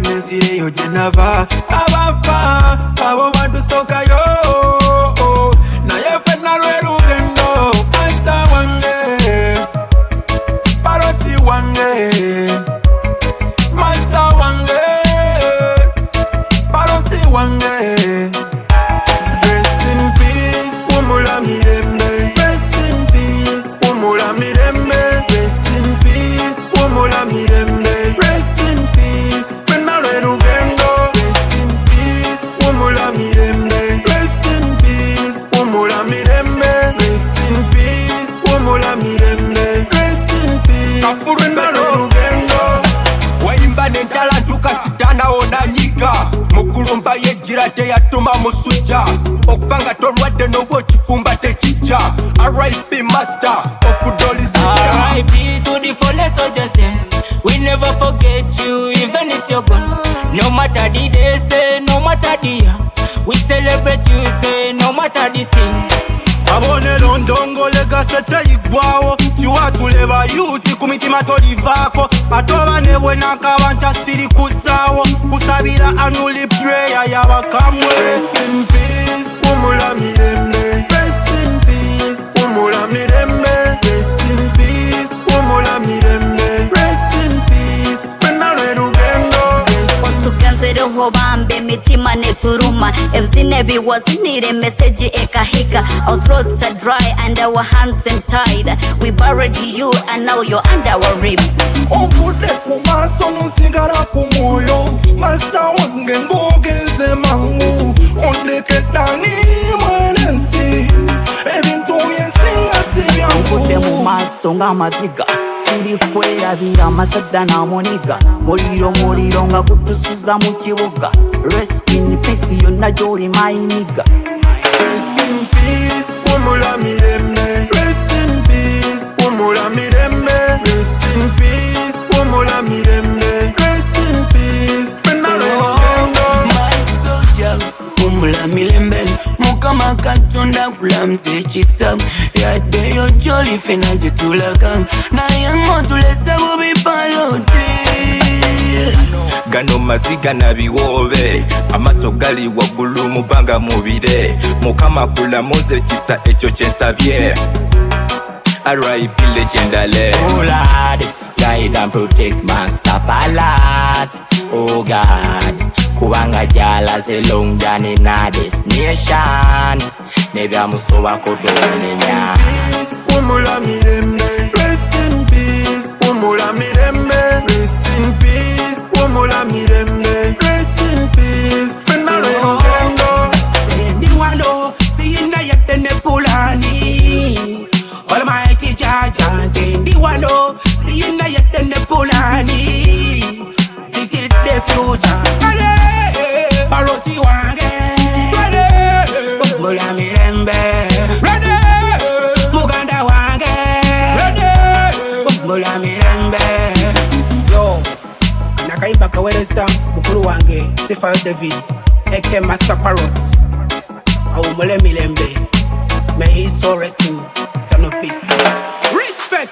nesireyo jenava abafa abo badusokayo naye fenna lwerugendo master wange parrot wange master wange parrot wange. Rest in peace umula mirembe, rest in peace umula mirembe, rest in peace umula mirembe, rest in peace fenna lwerugendo, rest in peace umula mirembe, rest in peace umula mirembe, rest in peace umula mirembe, rest in peace fenna lwerugendo. Waimba nentala tukasitana onanyika mukulumba yejira teyatuma musujja okufanga tolwadde n'obwo kifumba tekijja. R.I.P master ofudolizidda. R.I.P to the fullest soldiers them. We never forget you even if you're gone. No matter the day, say no matter the year, we celebrate you, say no matter the thing. Abonero ndongole gasete igwawo kiwatuleba yuti ku mitima tolivaako atoba ne bwe nakabanja siri kusaawo kusabira annual prayer y'abakamwe. Rest in peace umula mirembe, rest in peace umula mirembe, rest in peace umula mirembe, rest in peace fenna lwerugendo. Tugenzereho bambe mitima neturuma ebyine biwazinire message ekahika. Our throats are dry and our hands are tied. We buried you and now you're under our ribs. Ovudde ku maaso nosigala ku mwoyo master wange ng'ogenze mangu ondekeddani mwenensi ebintu byensinga si byangu. Nvudde mu maaso ng'amaziga siri kwerabira amasadda n'amuniga muliro nga gutusuza mu kibuga. Rest in peace yonna gy'oli mayiniga. Rest in peace umula mirembe, rest in peace umula mirembe, rest in peace umula mirembe, rest in peace fenna lwerugendo. My sojja umula mirembe mukama katonda kulamuza ekisa yaddeyo gy'oli fenna gye tulaga naye ng'otulese bubi parrot. Gano maziga na biwoobe amaso gali waggulu mu bbanga mubire mukama kulamuza ekisa ekyo kyensabye. R.I.P legendary. Oh Lord, guide and protect master parrot. Oh God, kubanga jalaze long journey na destination. Nebyamusoba kotomunenya. Peace umula mirembe, rest in peace umula mirembe, rest in peace umula mirembe, rest in peace fenna lwerugendo. Sendi wano siyina yadde ne pulani Almighty Jaja. Sendi wano siyina yadde ne pulani City the future parrot wange umula mirembe muganda wange umula mirembe. Yo, nakayimba kaweresa mukulu wange Sifa David aka Master Parrot awumule mirembe. May his soul rest in eternal peace. Respect.